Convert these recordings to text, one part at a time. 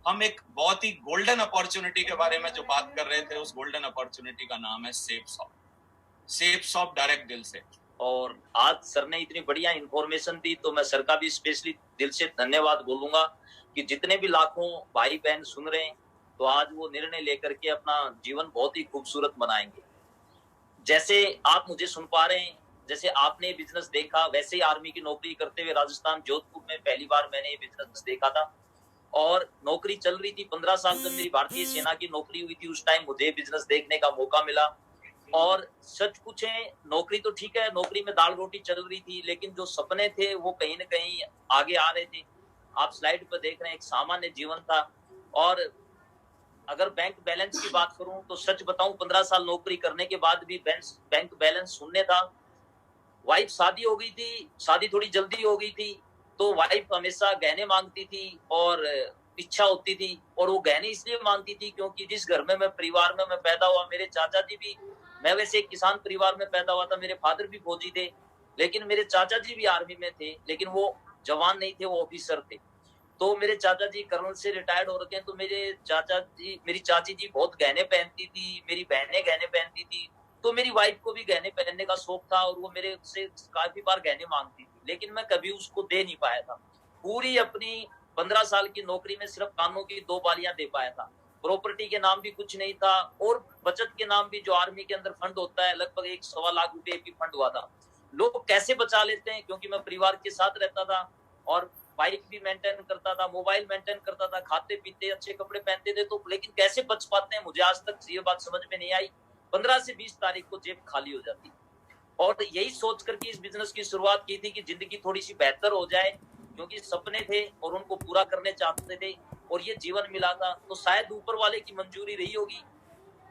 हम एक बहुत ही गोल्डन अपॉर्चुनिटी के बारे में जो बात कर रहे थे, उस गोल्डन अपॉर्चुनिटी का नाम है सेफ शॉप डायरेक्ट दिल से। और आज सर ने इतनी बढ़िया इंफॉर्मेशन दी, तो मैं सर का भी स्पेशली दिल से धन्यवाद बोलूंगा कि जितने भी लाखों भाई बहन सुन रहे हैं, तो आज वो निर्णय लेकर के अपना जीवन बहुत ही खूबसूरत बनाएंगे। जैसे आप मुझे सुन पा रहे हैं, जैसे आपने बिजनेस देखा, वैसे ही आर्मी की नौकरी करते हुए राजस्थान जोधपुर में पहली बार मैंने ये बिजनेस देखा था। और नौकरी चल रही थी 15 साल जब मेरी भारतीय सेना की नौकरी हुई थी, उस टाइम मुझे बिजनेस देखने का मौका मिला। और सच पूछे, नौकरी तो ठीक है, नौकरी में दाल रोटी चल रही थी, लेकिन जो सपने थे वो कहीं ना कहीं आगे आ रहे थे। आप स्लाइड पर देख रहे हैं, एक सामान्य जीवन था। और अगर बैंक बैलेंस की बात करूं तो सच बताऊं, 15 साल नौकरी करने के बाद भी बैंक बैलेंस शून्य था। वाइफ शादी हो गई थी, शादी थोड़ी जल्दी हो गई थी, तो वाइफ हमेशा गहने मांगती थी और इच्छा होती थी। और वो गहने इसलिए मांगती थी क्योंकि जिस घर में मैं परिवार में मैं पैदा हुआ, मेरे चाचा जी भी, मैं वैसे एक किसान परिवार में पैदा हुआ था, मेरे फादर भी फौजी थे, लेकिन मेरे चाचा जी भी आर्मी में थे, लेकिन वो जवान नहीं थे, वो ऑफिसर थे। तो मेरे चाचा जी कर्नल से रिटायर्ड हो रखे हैं, तो मेरी चाची जी बहुत गहने पहनती थी, मेरी बहनें गहने पहनती थी, तो मेरी वाइफ को भी गहने पहनने का शौक था और वो मेरे से काफी बार गहने मांगती थी, लेकिन मैं कभी उसको दे नहीं पाया था। पूरी अपनी 15 साल की नौकरी में सिर्फ कानों की 2 बालियां दे पाया था। प्रॉपर्टी के नाम भी कुछ नहीं था, और बचत के नाम भी जो आर्मी के अंदर फंड होता है, लगभग 1-1.25 लाख रुपए की फंड हुआ था। लोग कैसे बचा लेते हैं, क्योंकि मैं परिवार के साथ रहता था और बाइक भी मेंटेन करता था, मोबाइल मेंटेन करता था, खाते पीते अच्छे कपड़े पहनते थे, तो लेकिन कैसे बच पाते हैं, मुझे आज तक ये बात समझ में नहीं आई। 15 से 20 तारीख को जेब खाली हो जाती। और यही सोच करके इस बिजनेस की शुरुआत की थी कि जिंदगी थोड़ी सी बेहतर हो जाए, क्योंकि सपने थे और उनको पूरा करने चाहते थे, और ये जीवन मिला था, तो शायद ऊपर वाले की मंजूरी रही होगी।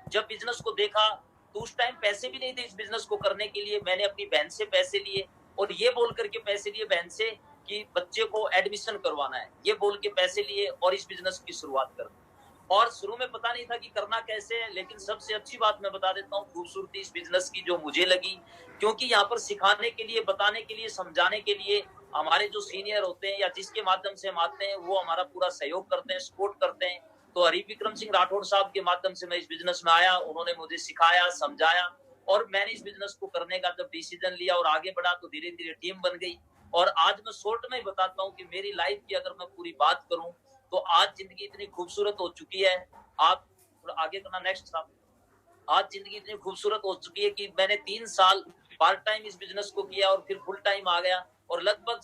जब बिजनेस को देखा तो उस टाइम पैसे भी नहीं थे इस बिजनेस को करने के लिए। मैंने अपनी बहन से पैसे लिए, और ये बोल करके पैसे लिए बहन से कि बच्चे को एडमिशन करवाना है, ये बोल के पैसे लिए और इस बिजनेस की शुरुआत कर दी। और शुरू में पता नहीं था कि करना कैसे है, लेकिन सबसे अच्छी बात मैं बता देता हूँ, खूबसूरती इस बिजनेस की जो मुझे लगी, क्योंकि यहाँ पर सिखाने के लिए, बताने के लिए, समझाने के लिए हमारे जो सीनियर होते हैं या जिसके माध्यम से हम आते हैं, वो हमारा पूरा सहयोग करते हैं, सपोर्ट करते हैं। तो हरि विक्रम सिंह राठौड़ साहब के माध्यम से मैं इस बिजनेस में आया, उन्होंने मुझे सिखाया, समझाया, और मैंने इस बिजनेस को करने का जब डिसीजन लिया और आगे बढ़ा, तो धीरे धीरे टीम बन गई। और आज मैं शॉर्ट में ही बताता हूँ कि मेरी लाइफ की अगर मैं पूरी बात करूं, तो आज जिंदगी इतनी खूबसूरत हो चुकी है। आप आगे करना, नेक्स्ट साहब। आज जिंदगी इतनी खूबसूरत हो चुकी है कि मैंने 3 साल पार्ट टाइम इस बिजनेस को किया और फिर फुल टाइम आ गया, और लगभग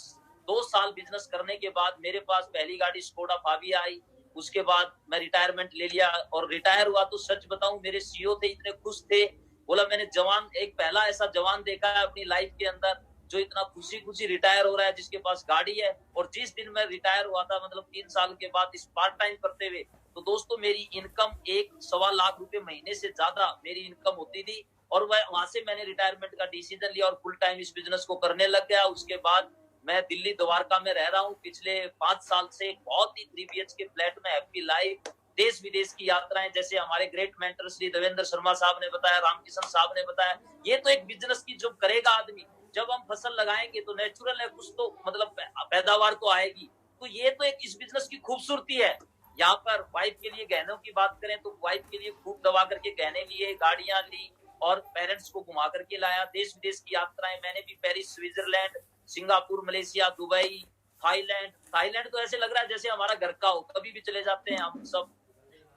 2 साल बिजनेस करने के बाद मेरे पास पहली गाड़ी स्कोडा फाबिया आई। उसके बाद मैं रिटायरमेंट ले लिया, और रिटायर हुआ तो सच बताऊं, मेरे सीईओ थे, इतने खुश थे, बोला मैंने जवान, एक पहला ऐसा जवान देखा है अपनी लाइफ के अंदर जो इतना खुशी खुशी रिटायर हो रहा है, जिसके पास गाड़ी है। और जिस दिन मैं रिटायर हुआ था, मतलब 3 साल के बाद इस पार्ट टाइम करते हुए, तो दोस्तों मेरी इनकम 1-1.25 लाख रुपए महीने से ज्यादा मेरी इनकम होती थी। और वहां से मैंने रिटायरमेंट का डिसीजन लिया और फुल टाइम इस बिजनेस को करने लग गया। उसके बाद मैं दिल्ली द्वारका में रह रहा हूँ पिछले 5 साल से, बहुत ही 3 BHK फ्लैट में, हैप्पी लाइफ, देश विदेश की यात्राएं, जैसे हमारे ग्रेट मेंटर श्री देवेंद्र शर्मा साहब ने बताया, रामकिशन साहब ने बताया। ये तो एक बिजनेस की जो करेगा आदमी, जब हम फसल लगाएंगे तो नेचुरल है, कुछ तो मतलब पैदावार तो आएगी। तो ये तो एक इस बिजनेस की खूबसूरती है। यहाँ पर वाइफ के लिए गहनों की बात करें तो वाइफ के लिए खूब दबा करके गहने लिए, गाड़ियां ली, और पेरेंट्स को घुमा करके लाया। देश विदेश की यात्राएं, मैंने भी Paris, Switzerland, Singapore, Malaysia, Dubai, Thailand तो ऐसे लग रहा है जैसे हमारा घर का हो, कभी भी चले जाते हैं हम सब।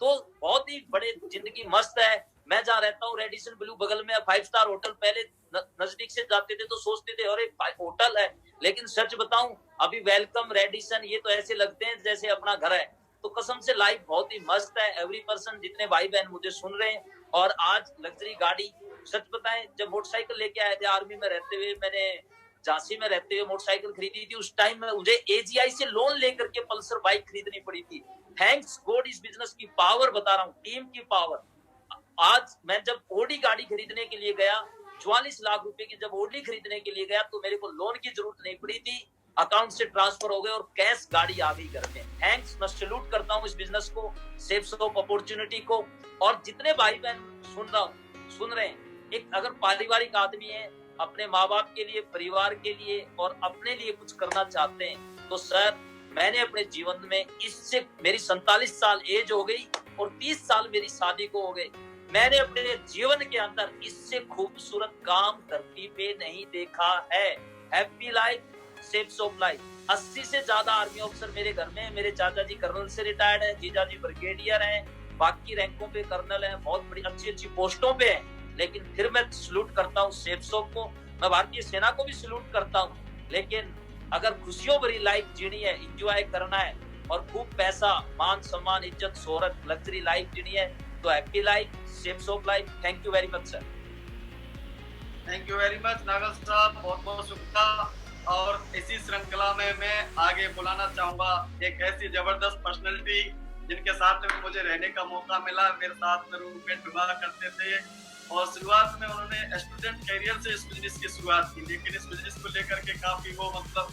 तो बहुत ही बड़े जिंदगी मस्त है। मैं जहाँ रहता हूँ रेडिसन ब्लू बगल में 5 स्टार होटल, पहले नजदीक से जाते थे तो सोचते थे अरे होटल है, लेकिन सच बताऊं, अभी वेलकम रेडिसन, ये तो ऐसे लगते हैं जैसे अपना घर है। तो कसम से लाइफ बहुत ही मस्त है। एवरी पर्सन, जितने भाई बहन मुझे सुन रहे हैं, और आज लग्जरी गाड़ी, सच बताएं, जब मोटरसाइकिल लेके आए थे आर्मी में रहते हुए, मैंने झांसी में रहते हुए मोटरसाइकिल खरीदी थी, उस टाइम में मुझे एजीआई से लोन लेकर के पल्सर बाइक खरीदनी पड़ी थी। थैंक्स गॉड, इस बिजनेस की पावर बता रहा हूँ, टीम की पावर। आज मैं जब ओडी गाड़ी खरीदने के लिए गया, 44 लाख रुपए की जब ओडी खरीदने के लिए गया, तो मेरे को लोन की जरूरत नहीं पड़ी थी, अकाउंट से ट्रांसफर हो गए और कैश गाड़ी आ गई घर में। थैंक्स, मैं सैल्यूट करता हूँ इस बिजनेस को, सेफ शॉप अपॉर्चुनिटी को। और जितने भाई बहन सुन रहे हैं, एक अगर पारिवारिक आदमी है, अपने माँ बाप के लिए, परिवार के लिए और अपने लिए कुछ करना चाहते हैं, तो सर मैंने अपने जीवन में इससे, मेरी 47 साल एज हो गई और 30 साल मेरी शादी को हो गए, मैंने अपने जीवन के अंदर इससे खूबसूरत काम धरती पे नहीं देखा है। Happy life, shapes of life. 80 से ज्यादा आर्मी ऑफिसर मेरे घर में है। मेरे चाचा जी कर्नल से रिटायर्ड है, जीजा जी ब्रिगेडियर हैं, बाकी रैंकों पे कर्नल हैं, बहुत बड़ी अच्छी अच्छी पोस्टों पे हैं। लेकिन फिर मैं सलूट करता हूँ शेप्स ऑफ को, मैं भारतीय सेना को भी सलूट करता हूँ। लेकिन अगर खुशियों भरी लाइफ जीनी है, इंजॉय करना है और खूब पैसा, मान सम्मान, इज्जत, शोहरत, लग्जरी लाइफ जीनी है तो happy life, shapes of life. Thank you very much sir. Thank you very much Nagal साहब, बहुत बहुत शुक्रिया। और इसी श्रृंखला में मैं आगे बुलाना चाहूंगा एक ऐसी जबरदस्त पर्सनैलिटी जिनके साथ में मुझे रहने का मौका मिला। मेरे साथ में रूममेट हुआ करते थे और शुरुआत में उन्होंने स्टूडेंट कैरियर से इस बिजनेस की शुरुआत की, लेकिन इस बिजनेस को लेकर के काफी वो मतलब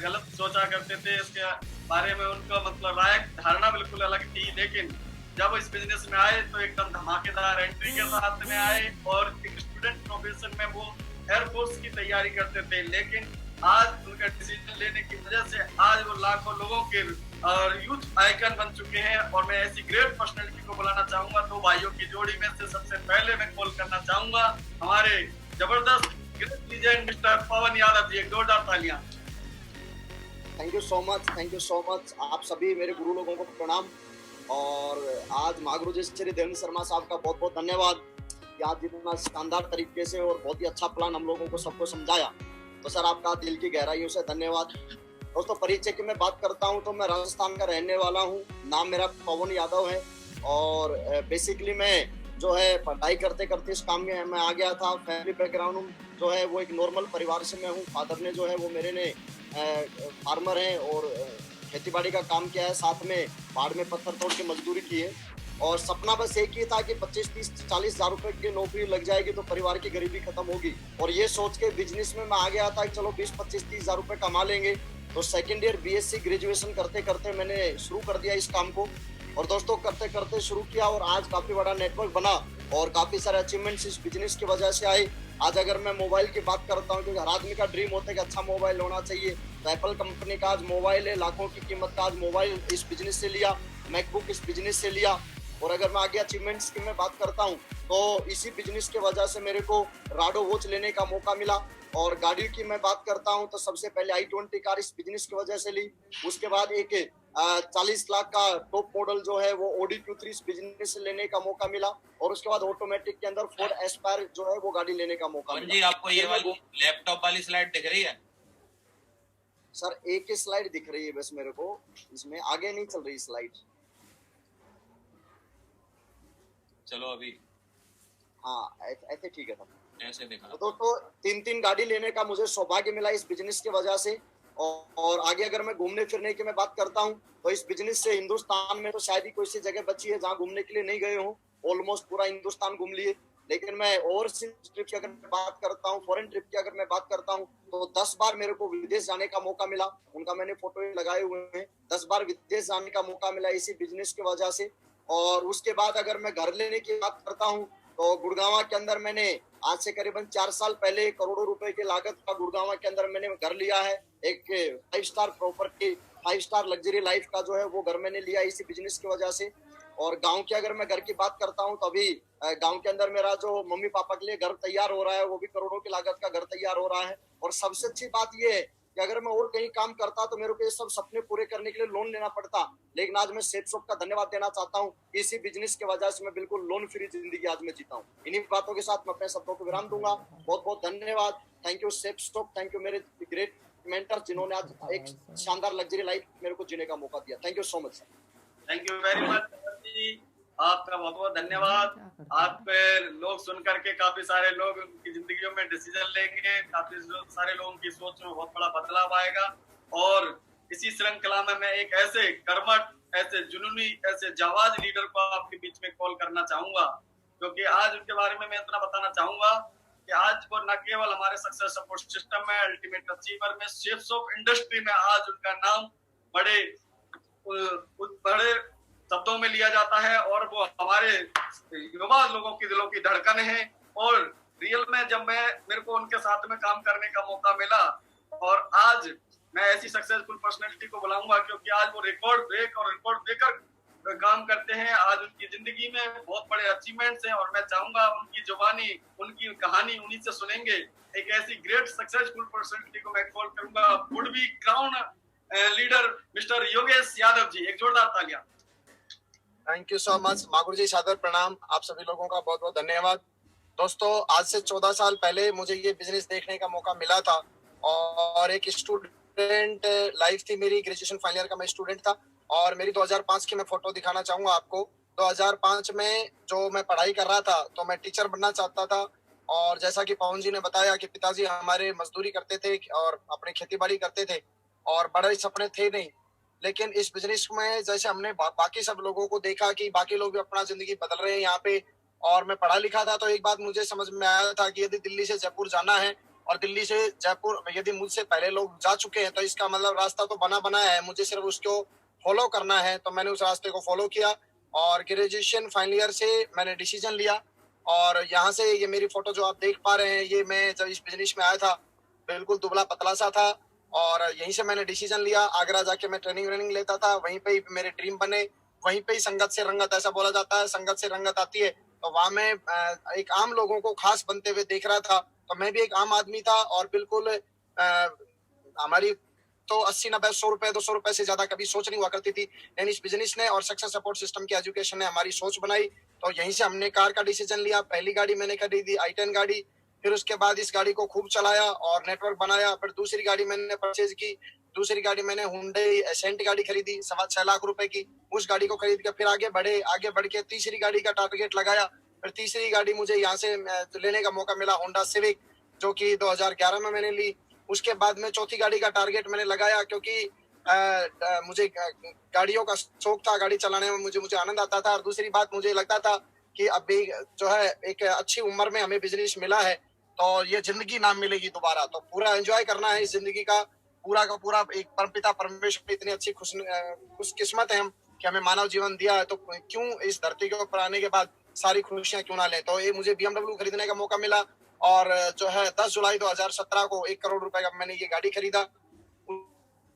गलत सोचा करते थे। इसके बारे में उनका मतलब राय धारणा बिल्कुल अलग थी, लेकिन जब इस बिजनेस में आए तो एकदम धमाकेदार एंट्री के साथ में आए और एक स्टूडेंट प्रोफेशन में वो एयरफोर्स की तैयारी करते थे। लेकिन आज उनका डिसीजन लेने की वजह से आज वो लाखों लोगों के और यूथ आइकन बन चुके हैं। और मैं ऐसी ग्रेट पर्सनैलिटी को बुलाना चाहूंगा, दो भाइयों की जोड़ी में से सबसे पहले मैं कॉल करना चाहूंगा हमारे जबरदस्त ग्रेट लीजेंड मिस्टर पवन यादव जी। एक जोरदार तालियां। Thank you so much, thank you so much. आप सभी मेरे गुरु लोगों को प्रणाम। और आज महागुरु जी श्री देवेंद्र शर्मा साहब का बहुत बहुत धन्यवाद कि आज जितना शानदार तरीके से और बहुत ही अच्छा प्लान हम लोगों को सबको समझाया, तो सर आपका दिल की गहराइयों से धन्यवाद। दोस्तों परिचय की मैं बात करता हूं तो मैं राजस्थान का रहने वाला हूं, नाम मेरा पवन यादव है और बेसिकली मैं जो है पढ़ाई करते करते इस काम में मैं आ गया था। फैमिली बैकग्राउंड जो है वो एक नॉर्मल परिवार से मैं हूँ। फादर ने जो है वो मेरे ने फार्मर हैं और खेती बाड़ी का काम किया है, साथ में पहाड़ में पत्थर तोड़ के मजदूरी की है। और सपना बस एक ही था कि 25, 30, 40 हजार रुपए की नौकरी लग जाएगी तो परिवार की गरीबी खत्म होगी। और ये सोच के बिजनेस में मैं आ गया था कि चलो 20, 25, 30 हजार रुपए कमा लेंगे। तो सेकेंड ईयर बीएससी ग्रेजुएशन करते करते मैंने शुरू कर दिया इस काम को। और दोस्तों करते करते शुरू किया और आज काफी बड़ा नेटवर्क बना और काफी सारे अचीवमेंट्स इस बिजनेस की वजह से आए। आज अगर मैं मोबाइल की बात करता हूँ, क्योंकि हर आदमी का ड्रीम होता है कि अच्छा मोबाइल होना चाहिए, तो एप्पल कंपनी का आज मोबाइल है, लाखों की कीमत का आज मोबाइल इस बिजनेस से लिया, मैकबुक इस बिजनेस से लिया। और अगर मैं आगे अचीवमेंट्स की मैं बात करता हूँ तो इसी बिजनेस की वजह से मेरे को राडो वॉच लेने का मौका मिला। और गाड़ी की मैं बात करता हूँ तो सबसे पहले i20 कार इस बिजनेस की वजह से ली। उसके बाद एक 40 लाख का टॉप मॉडल जो है वो Audi Q3 इस बिजनेस से लेने का मौका मिला। और उसके बाद ऑटोमेटिक के अंदर Ford Aspire जो है वो गाड़ी लेने का मौका मिला। जी आपको ये वाली लैपटॉप वाली स्लाइड दिख रही है? सर एक ही स्लाइड दिख रही है बस मेरे को, इसमें आगे नहीं चल रही स्लाइड। चलो अभी हाँ ऐसे ठीक है सर, ऐसे दिखा। तो दोस्तों 3 गाड़ी लेने का मुझे सौभाग्य मिला इस बिजनेस की वजह से। और आगे अगर मैं घूमने फिरने की मैं बात करता हूँ तो इस बिजनेस से हिंदुस्तान में तो शायद ही कोई सी जगह बची है जहाँ घूमने के लिए नहीं गए हो। ऑलमोस्ट पूरा हिंदुस्तान घूम लिए। लेकिन मैं ओवरसीज ट्रिप की अगर मैं बात करता हूँ, फॉरेन ट्रिप की अगर मैं बात करता हूँ तो 10 बार मेरे को विदेश जाने का मौका मिला। उनका मैंने फोटो लगाए हुए हैं। 10 बार विदेश जाने का मौका मिला इसी बिजनेस की वजह से। और उसके बाद अगर मैं घर लेने की बात करता हूँ तो गुड़गांव के अंदर मैंने आज से करीबन 4 साल पहले करोड़ों रुपए की लागत का गुड़गांव के अंदर मैंने घर लिया है। एक 5 star property, 5 star luxury life का जो है वो घर मैंने लिया इसी बिजनेस की वजह से। और गांव की अगर मैं घर की बात करता हूं तो अभी गांव के अंदर मेरा जो मम्मी पापा के लिए घर तैयार हो रहा है, वो भी करोड़ों की लागत का घर तैयार हो रहा है। और सबसे अच्छी बात ये है कि अगर मैं और कहीं काम करता तो मेरे को ये सब सपने पूरे करने के लिए लोन लेना पड़ता। लेकिन आज मैं सेफ शॉप का धन्यवाद देना चाहता हूँ, इसी बिजनेस की वजह से मैं बिल्कुल लोन फ्री जिंदगी आज मैं जीता हूँ। इन्हीं बातों के साथ मैं अपने शब्दों को विराम दूंगा। बहुत बहुत धन्यवाद। Thank you safe shop, thank you मेरे ग्रेट मेंटर जिन्होंने आज एक शानदार लग्जरी लाइफ मेरे को जीने का मौका दिया। Thank you so much sir. Thank you very much ji, आपका बहुत बहुत धन्यवाद। आप पे लोग सुन करके काफी सारे लोग उनकी जिंदगियों में डिसीजन लेंगे, काफी सारे लोगों की सोच में बहुत बड़ा बदलाव आएगा। और इसी श्रृंखला में मैं एक ऐसे कर्मठ, ऐसे जुनूनी, ऐसे जाबाज लीडर को आपके बीच में कॉल करना चाहूंगा, क्योंकि आज उनके बारे में मैं इतना बताना चाहूंगा कि आज वो न केवल हमारे सक्सेस सपोर्ट सिस्टम में, अल्टीमेट अचीवर में, शेप्स ऑफ इंडस्ट्री में आज उनका नाम बड़े शब्दों में लिया जाता है और वो हमारे युवा लोगों की दिलों की धड़कन है। और रियल में जब मेरे को उनके साथ में काम करने का मौका मिला और आज मैं ऐसी सक्सेसफुल पर्सनैलिटी को बुलाऊंगा, क्योंकि आज वो रिकॉर्ड ब्रेक और रिकॉर्ड ब्रेकर काम करते हैं। आज उनकी जिंदगी में बहुत बड़े अचीवमेंट्स हैं और मैं चाहूंगा उनकी जुबानी, उनकी कहानी उन्हीं से सुनेंगे। एक ऐसी ग्रेट सक्सेसफुल पर्सनैलिटी को मैं कॉल करूंगा, would be crown leader mister Yogesh Yadav ji. एक जोरदार तालियां। Thank you so much Maguru ji, सादर प्रणाम। आप सभी लोगों का बहुत बहुत धन्यवाद। दोस्तों, आज से 14 साल पहले मुझे ये बिजनेस देखने का मौका मिला था और एक स्टूडेंट लाइफ थी मेरी। ग्रेजुएशन फाइनल ईयर का मैं स्टूडेंट था और मेरी 2005 की मैं फोटो दिखाना चाहूंगा आपको। 2005 में जो मैं पढ़ाई कर रहा था तो मैं टीचर बनना चाहता था। और जैसा कि पवन जी ने बताया कि पिताजी हमारे मजदूरी करते थे और अपने खेती बाड़ी करते थे और बड़े सपने थे नहीं। लेकिन इस बिजनेस में जैसे हमने बाकी सब लोगों को देखा कि बाकी लोग भी अपना जिंदगी बदल रहे हैं यहाँ पे, और मैं पढ़ा लिखा था, तो एक बात मुझे समझ में आया था कि यदि दिल्ली से जयपुर जाना है और दिल्ली से जयपुर यदि मुझसे पहले लोग जा चुके हैं तो इसका मतलब रास्ता तो बना बनाया है, मुझे सिर्फ उसको फॉलो करना है। तो मैंने उस रास्ते को फॉलो किया और ग्रेजुएशन फाइनल ईयर से मैंने डिसीजन लिया। और यहाँ से ये मेरी फोटो जो आप देख पा रहे हैं, ये मैं जब इस बिजनेस में आया था बिल्कुल दुबला पतला सा था और यहीं से मैंने डिसीजन लिया। आगरा जाके मैं ट्रेनिंग लेता था, वहीं पे ही मेरे ड्रीम बने। वहीं पे ही संगत से रंगत, ऐसा बोला जाता है, संगत से रंगत आती है। तो वहां मैं एक आम लोगों को खास बनते हुए देख रहा था। तो मैं भी एक आम आदमी था और बिल्कुल हमारी तो 80-90 100 रुपए 200 रुपए से ज्यादा कभी सोच नहीं हुआ करती थी। लेकिन इस बिजनेस ने और सक्सेस सपोर्ट सिस्टम की एजुकेशन ने हमारी सोच बनाई। तो यहीं से हमने कार का डिसीजन लिया। पहली गाड़ी मैंने खरीदी i10 गाड़ी, फिर उसके बाद इस गाड़ी को खूब चलाया और नेटवर्क बनाया। फिर दूसरी गाड़ी मैंने परचेज की। दूसरी गाड़ी मैंने हुंडई एसेंट गाड़ी खरीदी 6.25 लाख रुपए की। उस गाड़ी को खरीद के फिर आगे बढ़ के तीसरी गाड़ी का टारगेट लगाया। फिर तीसरी गाड़ी मुझे यहाँ से लेने का मौका मिला, होंडा सिविक, जो कि 2011 में मैंने ली। उसके बाद में चौथी गाड़ी का टारगेट मैंने लगाया, क्योंकि मुझे गाड़ियों का शौक था, गाड़ी चलाने में मुझे आनंद आता था। और दूसरी बात, मुझे लगता था कि अभी जो है एक अच्छी उम्र में हमें बिजनेस मिला है तो ये जिंदगी ना मिलेगी दोबारा, तो पूरा एंजॉय करना है इस जिंदगी का पूरा। एक परमपिता परमेश्वर की इतनी अच्छी खुशकिस्मत है हम कि हमें मानव जीवन दिया है, तो क्यों इस धरती के ऊपर आने के बाद सारी खुशियां क्यों ना लें। तो ये मुझे BMW खरीदने का मौका मिला और जो है 10 जुलाई 2017 को 1 करोड़ रुपए का मैंने ये गाड़ी खरीदा।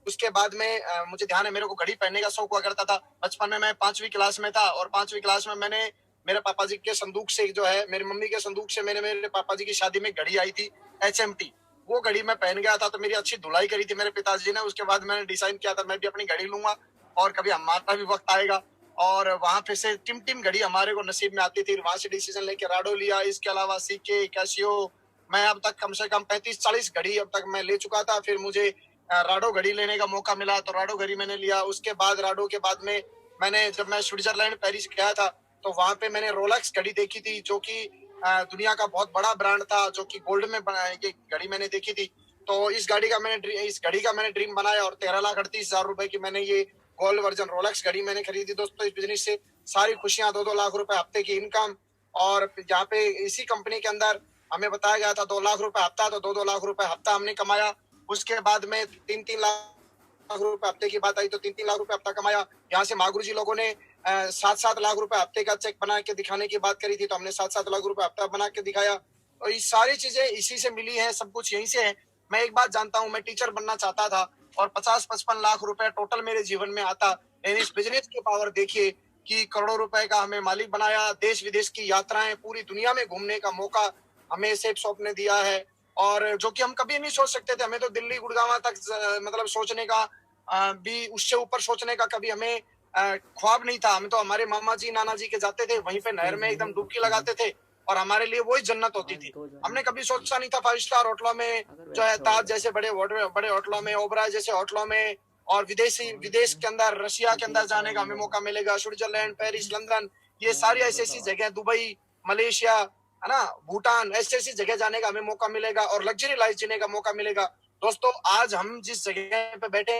उसके बाद में मुझे ध्यान है, मेरे को घड़ी पहनने का शौक हुआ करता था। बचपन में मैं 5वीं क्लास में था और 5वीं क्लास में मैंने मेरे पापा जी के संदूक से, जो है मेरी मम्मी के संदूक से, मेरे पापा जी की शादी में घड़ी आई थी HMT। वो घड़ी मैं पहन गया था तो मेरी अच्छी धुलाई करी थी मेरे पिताजी ने। उसके बाद मैंने डिसाइड किया था मैं भी अपनी घड़ी लूंगा और कभी हमारा भी वक्त आएगा। और वहां पे से टिम घड़ी हमारे को नसीब में आती थी। वहां से डिसीजन लेके राडो लिया। इसके अलावा CK, कैसियो, मैं अब तक कम से कम 35-40 घड़ी अब तक मैं ले चुका था। फिर मुझे राडो घड़ी लेने का मौका मिला तो राडो घड़ी मैंने लिया। उसके बाद राडो के बाद में जब मैं स्विट्जरलैंड पेरिस गया था तो वहां पे मैंने रोलेक्स घड़ी देखी थी, जो कि दुनिया का बहुत बड़ा ब्रांड था, जो कि गोल्ड में ये घड़ी मैंने देखी थी। तो इस घड़ी का मैंने ड्रीम बनाया और 13,38,000 रुपए की मैंने ये गोल्ड वर्जन रोलेक्स घड़ी मैंने खरीदी। दोस्तों, इस बिजनेस से सारी खुशियां, 2-2 लाख रुपए हफ्ते की इनकम। और जहाँ पे इसी कंपनी के अंदर हमें बताया गया था 2 लाख रुपए हफ्ता, तो 2-2 लाख रुपए हफ्ता हमने कमाया। उसके बाद में 3-3 लाख रुपए हफ्ते की बात आई तो 3-3 लाख रुपए हफ्ता कमाया। यहाँ से मागुरु जी लोगों ने 7-7 लाख रुपए हफ्ते का चेक बना के दिखाने की बात करी थी, तो हमने 7-7 लाख रुपए हफ्ता बना के दिखाया। और ये सारी चीजें इसी से मिली है, सब कुछ यहीं से है। मैं एक बात जानता हूँ, मैं टीचर बनना चाहता था और 50-55 लाख रुपए टोटल मेरे जीवन में आता। लेकिन इस बिजनेस की पावर देखिए कि करोड़ों रुपए का हमें मालिक बनाया। देश विदेश की यात्राएं, पूरी दुनिया में घूमने का मौका हमें सेप शॉप ने दिया है, और जो कि हम कभी नहीं सोच सकते थे। हमें तो दिल्ली गुड़गांव तक मतलब सोचने का भी, उससे ऊपर सोचने का कभी हमें ख्वाब नहीं था। हम तो हमारे मामा जी नाना जी के जाते थे, वहीं पे नहर में एकदम डुबकी लगाते थे और हमारे लिए वही जन्नत होती थी। हमने कभी सोचा नहीं था 5 स्टार होटलों में, जो है ताज जैसे बड़े होटलों में, ओबराय जैसे होटलों में, और विदेश के अंदर, रशिया के अंदर जाने का हमें मौका मिलेगा। स्विट्जरलैंड, पेरिस, लंदन, ये सारी ऐसी जगह, दुबई, मलेशिया, है ना, भूटान, ऐसी जगह जाने का हमें मौका मिलेगा और लग्जरी लाइफ जीने का मौका मिलेगा। दोस्तों, आज हम जिस जगह पे बैठे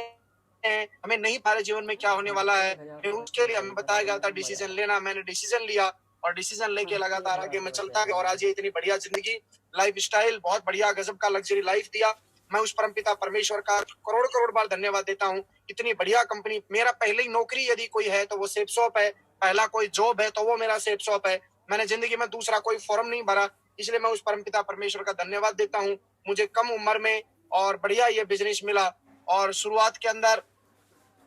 हैं, हमें नहीं पता जीवन में क्या होने वाला है। उसके लिए हमें बताया गया था डिसीजन लेना। मैंने डिसीजन लिया और डिसीजन लेके लगातार आगे मैं चलता गया और आज ये इतनी बढ़िया जिंदगी, लाइफ स्टाइल, बहुत बढ़िया गजब का लग्जरी लाइफ दिया। मैं उस परमपिता परमेश्वर का करोड़ बार धन्यवाद देता हूँ। इतनी बढ़िया कंपनी, मेरा पहले ही नौकरी यदि कोई है तो वो सेप शॉप है, पहला कोई जॉब है तो वो मेरा सेप शॉप है। मैंने जिंदगी में दूसरा कोई फॉर्म नहीं भरा, इसलिए मैं उस परमपिता परमेश्वर का धन्यवाद देता हूँ। मुझे कम उम्र में और बढ़िया ये बिजनेस मिला और शुरुआत के अंदर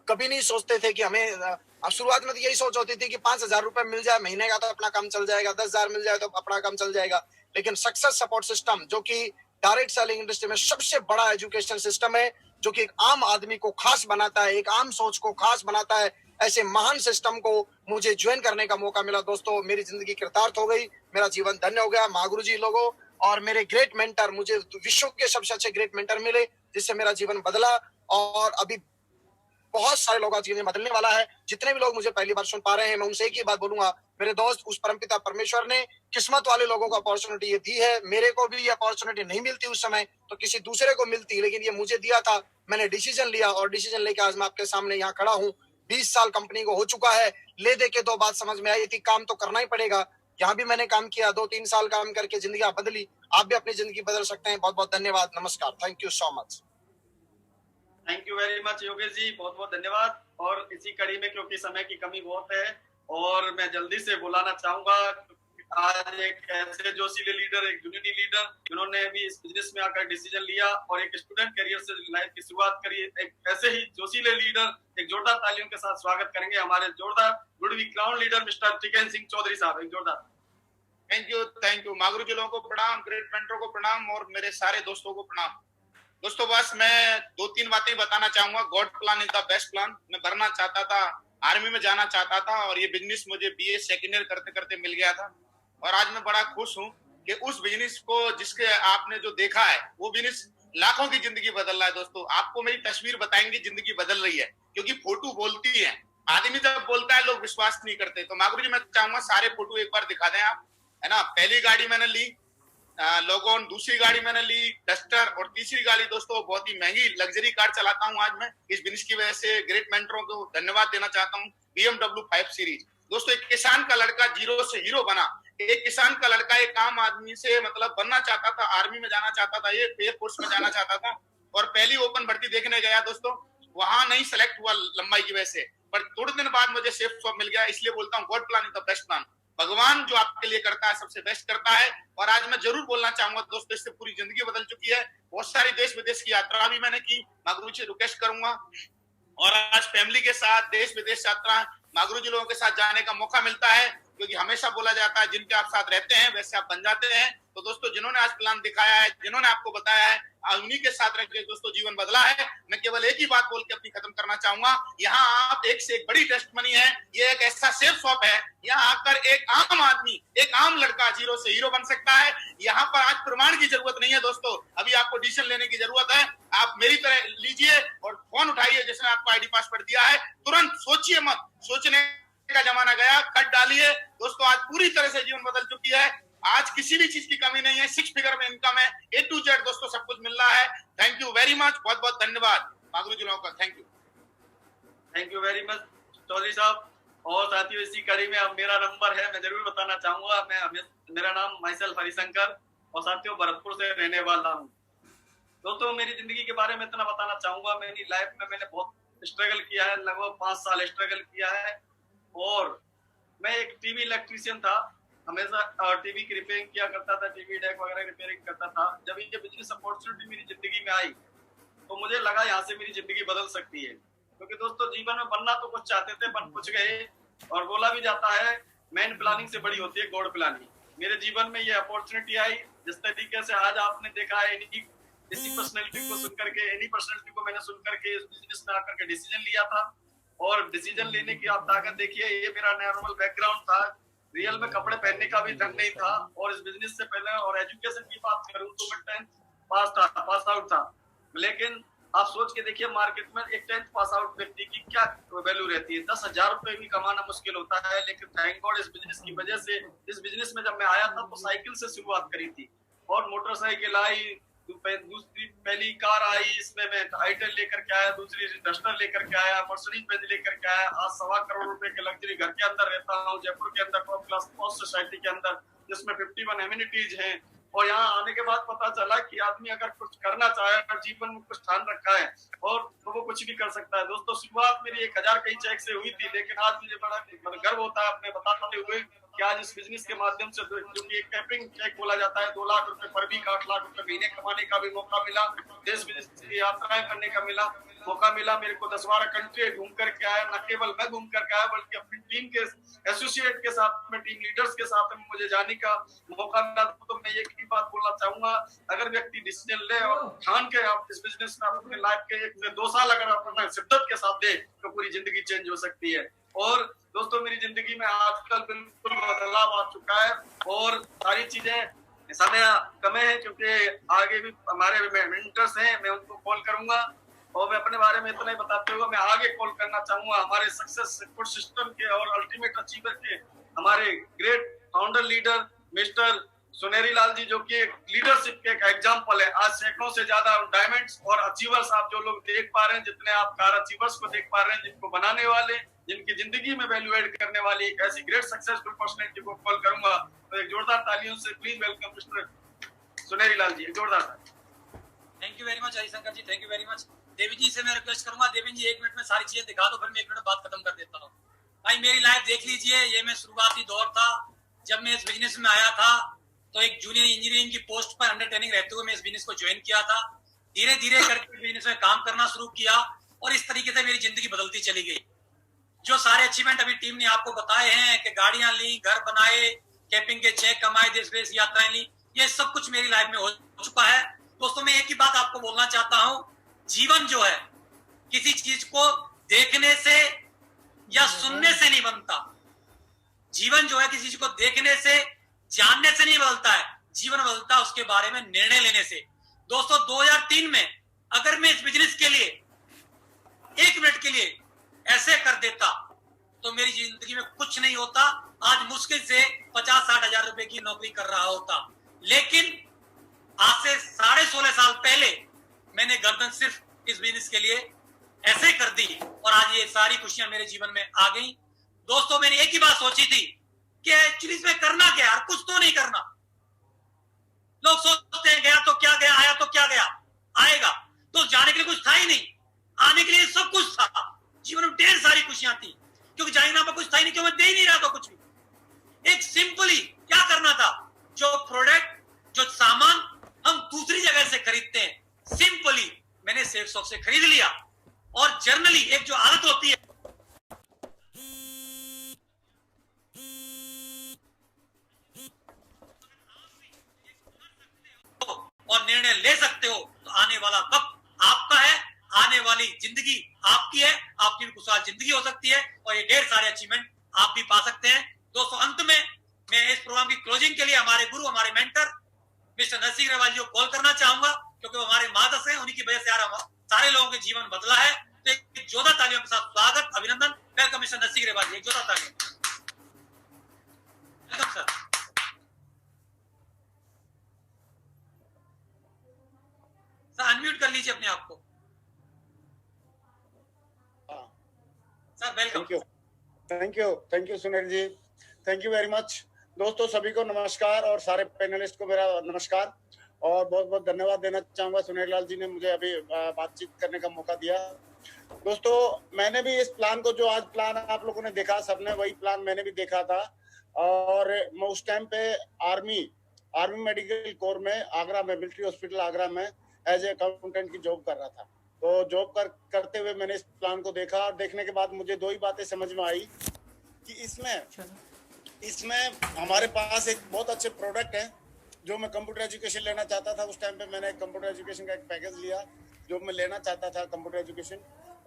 कभी नहीं सोचते थे कि हमें शुरुआत में तो यही सोच होती थी कि 5,000 रुपए मिल जाए महीने का तो अपना काम चल जाएगा, 10,000 मिल जाए तो अपना काम चल जाएगा। लेकिन सक्सेस सपोर्ट सिस्टम जो कि डायरेक्ट सेलिंग इंडस्ट्री में सबसे बड़ा एजुकेशन सिस्टम है, जो कि एक आम आदमी को खास बनाता है, एक आम सोच को खास बनाता है, ऐसे महान सिस्टम को मुझे ज्वाइन करने का मौका मिला। दोस्तों, मेरी जिंदगी कृतार्थ हो गई, मेरा जीवन धन्य हो गया। महागुरु जी लोगों और मेरे ग्रेट मेंटर, मुझे विश्व के सबसे अच्छे ग्रेट मेंटर मिले, जिससे मेरा जीवन बदला। और अभी बहुत सारे लोगों का जीवन बदलने वाला है। जितने भी लोग मुझे पहली बार सुन पा रहे हैं, मैं उनसे एक ही बात बोलूंगा, मेरे दोस्त, उस परमपिता परमेश्वर ने किस्मत वाले लोगों को अपॉर्चुनिटी ये दी है। मेरे को भी ये अपॉर्चुनिटी नहीं मिलती उस समय, तो किसी दूसरे को मिलती, लेकिन ये मुझे दिया था। मैंने डिसीजन लिया और डिसीजन लेके आज मैं आपके सामने यहाँ खड़ा हूँ। 20 साल कंपनी को हो चुका है। ले दे के 2 बात समझ में आई थी, काम तो करना ही पड़ेगा। यहाँ भी मैंने काम किया, 2-3 साल काम करके जिंदगी बदली। आप भी अपनी जिंदगी बदल सकते हैं। बहुत बहुत धन्यवाद, नमस्कार, thank you so much. Thank you very much Yogesh ji, बहुत बहुत धन्यवाद। और इसी कड़ी में, क्योंकि समय की कमी बहुत है और मैं जल्दी से बुलाना चाहूंगा आज एक ऐसे जोशीले लीडर, एक यूनिटी लीडर, जिन्होंने भी इस बिजनेस में आकर डिसीजन लिया और एक स्टूडेंट करियर से लाइफ की शुरुआत करी। एक ऐसे ही जोशीले लीडर, एक जोरदार तालियों के साथ स्वागत करेंगे हमारे जोरदार would be crown leader mister Tikan Singh Chaudhary साहब। एक जोरदार थैंक यू। मागुरु जी लोगों को प्रणाम, ग्रेट मेंटरों को प्रणाम और मेरे सारे दोस्तों को प्रणाम। दोस्तों, बस मैं 2-3 बातें बताना चाहूंगा। God plan is the best plan. मैं भरना चाहता था, आर्मी में जाना चाहता था और ये बिजनेस मुझे बीए सेकेंड ईयर करते करते मिल गया था। और आज मैं बड़ा खुश हूं कि उस बिजनेस को, जिसके आपने जो देखा है, वो बिजनेस लाखों की जिंदगी बदल रहा है। दोस्तों, आपको मेरी तस्वीर बताएंगे, जिंदगी बदल रही है, क्योंकि फोटो बोलती है। आदमी जब बोलता है लोग विश्वास नहीं करते। तो मागुरु जी, मैं चाहूंगा सारे फोटो एक बार दिखा दें आप, है ना। पहली गाड़ी मैंने ली लोगोन, दूसरी गाड़ी मैंने ली डस्टर और तीसरी गाड़ी दोस्तों बहुत ही महंगी लग्जरी कार चलाता हूं आज मैं। इस बिजनेस की वजह से ग्रेट मेंटरों को धन्यवाद देना चाहता हूं। BMW 5 series. दोस्तों, एक किसान का लड़का जीरो से हीरो बना। एक किसान का लड़का एक आम आदमी से मतलब बनना चाहता था, आर्मी में जाना चाहता था, ये एयरफोर्स में जाना चाहता था और पहली ओपन भर्ती देखने गया दोस्तों, वहां नहीं सेलेक्ट हुआ लंबाई की वजह से, पर थोड़े दिन बाद मुझे सेफ शॉप मिल गया। इसलिए बोलता हूँ God plan is the best plan. भगवान जो आपके लिए करता है सबसे बेस्ट करता है। और आज मैं जरूर बोलना चाहूंगा दोस्तों, इससे पूरी जिंदगी बदल चुकी है। बहुत सारी देश विदेश की यात्रा भी मैंने की। मागुरु जी रिक्वेस्ट करूंगा और आज फैमिली के साथ देश विदेश यात्रा मागुरु जी लोगों के साथ जाने का मौका मिलता है, क्योंकि हमेशा बोला जाता है जिनके आप साथ रहते हैं वैसे आप बन जाते हैं। तो दोस्तों, जिन्होंने आज प्लान दिखाया है, जिन्होंने आपको बताया है, उन्हीं के साथ रहकर दोस्तों जीवन बदला है। मैं केवल एक ही बात बोल के अपनी खत्म करना चाहूंगा, यहाँ आप एक से एक बड़ी टेस्ट मनी है। ये एक ऐसा सेफ शॉप है, यहाँ आकर एक आम आदमी, एक आम लड़का जीरो से हीरो बन सकता है। यहाँ पर आज प्रमाण की जरूरत नहीं है दोस्तों, अभी आपको डिसीजन लेने की जरूरत है। आप मेरी तरह लीजिए और फोन उठाइए, जिसने आपको आईडी पासवर्ड दिया है, तुरंत सोचिए मत, सोचने का जमाना गया, कट डालिए। दोस्तों, आज पूरी तरह से जीवन बदल चुकी है। आज किसी भी चीज की कमी नहीं है, 6 फिगर में इनकम है, A to Z दोस्तों सब कुछ मिल रहा है। थैंक यू वेरी मच, बहुत बहुत धन्यवाद मागुरु जी लोगों का। Thank you very much Chaudhary साहब। और साथियों, इसी कड़ी में अब मेरा नंबर है, मैं जरूर बताना चाहूंगा। मेरा नाम माइसेल्फ हरिशंकर और साथियों भरतपुर से रहने वाला हूँ। दोस्तों, मेरी जिंदगी के बारे में इतना बताना चाहूंगा, मेरी लाइफ में मैंने बहुत स्ट्रगल किया है, लगभग 5 साल स्ट्रगल किया है। और मैं एक टीवी इलेक्ट्रीशियन था, हमेशा टीवी की रिपेयरिंग किया करता था, टीवी डेक वगैरह रिपेयरिंग करता था। जब ये बिजनेस अपॉर्चुनिटी मेरी जिंदगी में आई तो मुझे लगा यहाँ से मेरी जिंदगी बदल सकती है, क्योंकि दोस्तों जीवन में बनना तो कुछ चाहते थे, बन कुछ गए। और बोला भी जाता है मैन प्लानिंग से बड़ी होती है गॉड प्लानिंग। मेरे जीवन में ये अपॉर्चुनिटी आई, जिस तरीके से आज आपने देखा है, इसी पर्सनैलिटी को सुन करके, इन्हीं पर्सनैलिटी को मैंने सुन करके इस बिजनेस में आकर के डिसीजन लिया था। और डिसीजन लेने की आप ताकत देखिए, ये मेरा नॉर्मल बैकग्राउंड था, रियल में कपड़े पहनने का भी ढंग नहीं था। और इस बिजनेस से पहले और एजुकेशन की बात करूं तो मैं 10th पास आउट था। लेकिन आप सोच के देखिए, मार्केट में एक 10th पास आउट व्यक्ति की क्या वैल्यू रहती है। 10,000 रुपए भी कमाना मुश्किल होता है। लेकिन थैंक गॉड इस बिजनेस की वजह से, इस बिजनेस में जब मैं आया था तो साइकिल से शुरुआत करी थी और मोटरसाइकिल आई, दूसरी पहली कार आई, इसमें मैं आइटल लेकर के आया, दूसरी डस्टर लेकर के आया, मर्सिडीज बेंज लेकर के आया। आज 1.25 करोड़ रुपए के लग्जरी घर के अंदर रहता हूँ, जयपुर के अंदर, टॉप क्लास पॉस्ट सोसाइटी के अंदर, जिसमें 51 एमिनिटीज हैं। और यहाँ आने के बाद पता चला कि आदमी अगर कुछ करना चाहे और जीवन में कुछ ठान रखा है और तो वो कुछ भी कर सकता है। दोस्तों, शुरुआत मेरी 1000 कई चेक से हुई थी, लेकिन आज मुझे बड़ा गर्व होता है अपने बताते हुए कि आज इस बिजनेस के माध्यम से, जो कि एक कैपिंग चेक बोला जाता है, 2 लाख रुपए पर वीक, 8 लाख रुपए महीने कमाने का भी मौका मिला, देश विदेश की यात्राएं करने का मिला। मौका मिला मेरे को 10-12 कंट्री घूम करके आया, न केवल मैं घूम करके आया बल्कि अपनी टीम के एसोसिएट के साथ में, टीम लीडर्स के साथ में मुझे जाने का मौका मिला। तो मैं एक ही बात बोलना चाहूंगा, अगर व्यक्ति डिसीजन ले और ठान के आप इस बिजनेस में अपने लाइफ के 1 से 2 साल अगर अपना शिद्दत के साथ दे तो पूरी जिंदगी चेंज हो सकती है। और दोस्तों मेरी जिंदगी में आजकल बिल्कुल बदलाव आ चुका है और सारी चीजें समय कम है क्योंकि आगे भी हमारे मेंटर्स हैं, मैं उनको कॉल करूंगा और मैं अपने बारे में इतना ही बताते हुए मैं आगे कॉल करना चाहूंगा हमारे सक्सेस सपोर्ट सिस्टम के और अल्टीमेट अचीवर के हमारे great founder leader mister Suneri Lal ji, जो कि एक लीडरशिप के एक एग्जाम्पल है। आज सैकड़ों से ज्यादा डायमंड्स और अचीवर्स आप जो लोग देख पा रहे हैं, जितने आप कार अचीवर्स को देख पा रहे हैं, जिनको बनाने वाले, जिनकी जिंदगी में वैल्यू एड करने वाली एक ऐसी ग्रेट सक्सेसफुल पर्सनैलिटी को कॉल करूंगा। तो एक जोरदार तालियों से please welcome mister Suneri Lal ji, एक जोरदार ताली। Thank you very much Harishankar ji, thank you very much. Devi ji से मैं रिक्वेस्ट करूंगा, देवी जी 1 मिनट में सारी चीजें दिखा दो, फिर मैं 1 मिनट बात खत्म कर देता हूँ। भाई मेरी लाइफ देख लीजिए, ये मैं शुरुआती दौर था जब मैं इस बिजनेस में आया था, तो एक जूनियर इंजीनियरिंग की पोस्ट पर अंडर ट्रेनिंग रहते हुए मैं इस बिजनेस को ज्वाइन किया था। धीरे धीरे करके बिजनेस में काम करना शुरू किया और इस तरीके से मेरी जिंदगी बदलती चली गई। जो सारे अचीवमेंट अभी टीम ने आपको बताए हैं कि गाड़ियां ली, घर बनाए, कैंपिंग के चेक कमाए, देश विदेश यात्राएं ली, ये सब कुछ मेरी लाइफ में हो चुका है। दोस्तों मैं एक ही बात आपको बोलना चाहता हूं, जीवन जो है किसी चीज को देखने से या सुनने से नहीं बनता। जीवन जो है किसी चीज को देखने से, जानने से नहीं बदलता है, जीवन बदलता है उसके बारे में निर्णय लेने से। दोस्तों 2003 में अगर मैं इस बिजनेस के लिए 1 मिनट के लिए ऐसे कर देता तो मेरी जिंदगी में कुछ नहीं होता। आज मुश्किल से 50-60 हजार रुपए की नौकरी कर रहा होता, लेकिन आज से 16.5 साल पहले मैंने गर्दन सिर्फ इस बिजनेस के लिए ऐसे कर दी और आज ये सारी खुशियां मेरे जीवन में आ गई। दोस्तों मैंने एक ही बात सोची थी कि एक्चुअली इसमें करना क्या यार, कुछ तो नहीं करना। लोग सोचते हैं गया तो क्या गया, आया तो क्या गया, आएगा तो जाने के लिए कुछ था ही नहीं, आने के लिए सब कुछ था। जीवन में ढेर सारी खुशियां थी क्योंकि जाने पर कुछ था ही नहीं, क्योंकि मैं दे ही नहीं रहा था कुछ भी। एक सिंपली क्या करना था, जो प्रोडक्ट, जो सामान हम दूसरी जगह से खरीदते हैं, सिंपली मैंने सेफ शॉप से खरीद लिया। और जर्नली एक जो आदत होती है और निर्णय ले सकते हो तो आने वाला वक्त आपका है, आने वाली जिंदगी आपकी है, आपकी भी खुशहाल जिंदगी हो सकती है और ये ढेर सारे अचीवमेंट आप भी पा सकते हैं। दोस्तों अंत में मैं इस प्रोग्राम की क्लोजिंग के लिए हमारे गुरु, हमारे मेंटर मिस्टर नरसिंह अग्रवाल जी को कॉल करना चाहूंगा क्योंकि वो हमारे मार्गदर्शक हैं, उन्हीं की वजह से यार सारे लोगों के जीवन बदला है। तो एक जोरदार तालियों के साथ स्वागत, अभिनंदन, वेलकम मिस्टर नरसिंह अग्रवाल जी, एक जोरदार तालियां। Welcome sir. सर अनम्यूट कर लीजिए अपने आप को। Sir welcome. Thank you Sunil ji, thank you very much. दोस्तों सभी को नमस्कार और सारे पैनलिस्ट को मेरा नमस्कार और बहुत बहुत धन्यवाद देना चाहूंगा सुनील लाल जी ने मुझे अभी बातचीत करने का मौका दिया। दोस्तों मैंने भी इस प्लान को, जो आज प्लान आप लोगों ने देखा सबने, वही प्लान मैंने भी देखा था और मैं उस टाइम पे आर्मी मेडिकल कोर में आगरा में, मिलिट्री हॉस्पिटल आगरा में एज ए अकाउंटेंट की जॉब कर रहा था। तो जॉब करते हुए मैंने इस प्लान को देखा और देखने के बाद मुझे 2 ही बातें समझ में आई कि इसमें हमारे पास एक बहुत अच्छे प्रोडक्ट है। जो मैं कंप्यूटर एजुकेशन लेना चाहता था उस टाइम पे मैंने कंप्यूटर एजुकेशन का एक पैकेज लिया जो मैं लेना चाहता था कंप्यूटर एजुकेशन,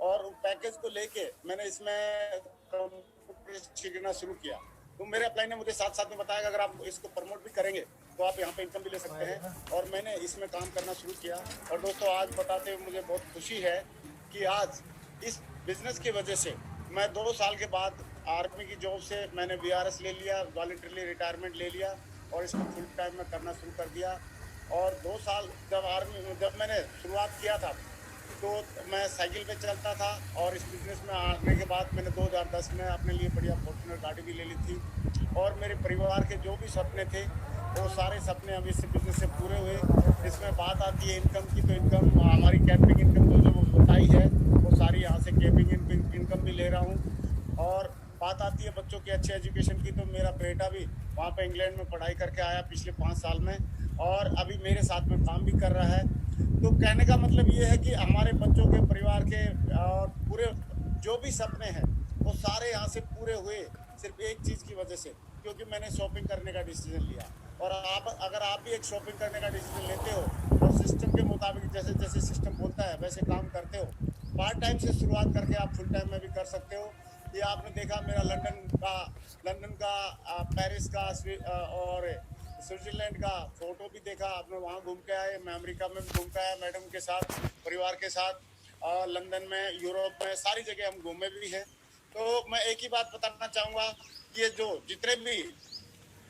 और उस पैकेज को लेके मैंने इसमें कंप्यूटर सीखना शुरू किया। तो मेरे अपलाइन ने मुझे साथ में बताया अगर आप इसको प्रमोट भी करेंगे तो आप यहाँ पे इनकम भी ले सकते हैं, और मैंने इसमें काम करना शुरू किया। और दोस्तों आज बताते हुए मुझे बहुत खुशी है कि आज इस बिजनेस की वजह से मैं 2 साल के बाद आर्मी की जॉब से मैंने VRS ले लिया, वॉलंटरली रिटायरमेंट ले लिया और इसको फुल टाइम में करना शुरू कर दिया। और 2 साल जब मैंने शुरुआत किया था तो मैं साइकिल पे चलता था और इस बिजनेस में आने के बाद मैंने 2010 में अपने लिए बढ़िया फॉर्च्यूनर गाड़ी भी ले ली थी। और मेरे परिवार के जो भी सपने थे वो सारे सपने अभी इस बिजनेस से पूरे हुए। इसमें बात आती है इनकम की, तो इनकम हमारी कैंपिंग इनकम तो जो बताई है वो सारी यहाँ से कैंपिंग इनकम भी ले रहा हूँ। और बात आती है बच्चों की अच्छे एजुकेशन की, तो मेरा बेटा भी वहाँ पे इंग्लैंड में पढ़ाई करके आया पिछले 5 साल में और अभी मेरे साथ में काम भी कर रहा है। तो कहने का मतलब ये है कि हमारे बच्चों के, परिवार के पूरे जो भी सपने हैं वो सारे यहाँ से पूरे हुए सिर्फ एक चीज़ की वजह से, क्योंकि मैंने शॉपिंग करने का डिसीजन लिया। और अगर आप भी एक शॉपिंग करने का डिसीजन लेते हो और सिस्टम के मुताबिक जैसे जैसे सिस्टम बोलता है वैसे काम करते हो, पार्ट टाइम से शुरुआत करके आप फुल टाइम में भी कर सकते हो। ये आपने देखा मेरा लंदन का पेरिस का और स्विट्जरलैंड का फोटो भी देखा आपने, वहाँ घूम के आए। मैं अमेरिका में भी घूम के आया मैडम के साथ, परिवार के साथ, और लंदन में, यूरोप में, सारी जगह हम घूमे भी हैं। तो मैं एक ही बात बताना चाहूँगा, ये जो जितने भी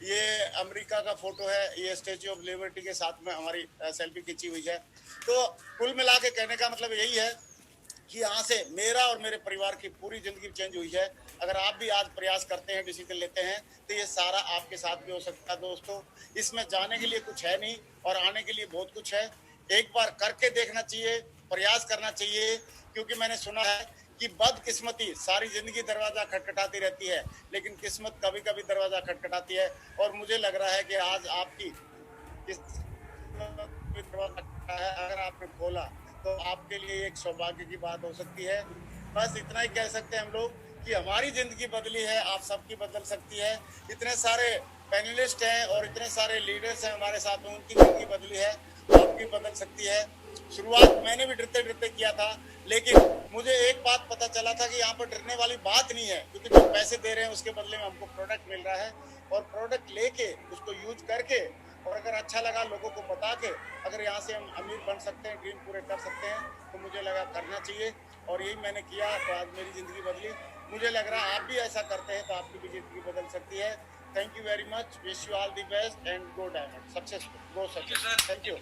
ये अमेरिका का फोटो है, ये स्टैच्यू ऑफ लिबर्टी के साथ में हमारी सेल्फी खींची हुई है। तो कुल मिला के कहने का मतलब यही है कि यहाँ से मेरा और मेरे परिवार की पूरी जिंदगी चेंज हुई है। अगर आप भी आज प्रयास करते हैं, डिसीजन लेते हैं, तो ये सारा आपके साथ भी हो सकता है दोस्तों। इसमें जाने के लिए कुछ है नहीं और आने के लिए बहुत कुछ है। एक बार करके देखना चाहिए, प्रयास करना चाहिए, क्योंकि मैंने सुना है कि बदकिस्मती सारी जिंदगी दरवाजा खटखटाती रहती है, लेकिन किस्मत कभी कभी दरवाजा खटखटाती है। और मुझे लग रहा है कि आज आपकी दरवाजा है, अगर आपने खोला तो आपके लिए एक सौभाग्य की बात हो सकती है। बस इतना ही कह सकते हैं हम लोग कि हमारी जिंदगी बदली है, आप सबकी बदल सकती है। इतने सारे पैनलिस्ट हैं और इतने सारे लीडर्स हैं हमारे साथ में, उनकी जिंदगी बदली है, आपकी बदल सकती है। शुरुआत मैंने भी डरते डरते किया था, लेकिन मुझे एक बात पता चला था कि यहाँ पर डरने वाली बात नहीं है, क्योंकि जो पैसे दे रहे हैं उसके बदले में हमको प्रोडक्ट मिल रहा है, और प्रोडक्ट लेके उसको यूज करके और अगर अच्छा लगा लोगों को बता के अगर यहाँ से हम अमीर बन सकते हैं, ड्रीम पूरे कर सकते हैं, तो मुझे लगा करना चाहिए और यही मैंने किया। तो आज मेरी ज़िंदगी बदली। मुझे लग रहा है आप भी ऐसा करते हैं तो आपकी भी ज़िंदगी बदल सकती है। Thank you very much, wish you all the best and go diamond successful, go success. Thank you.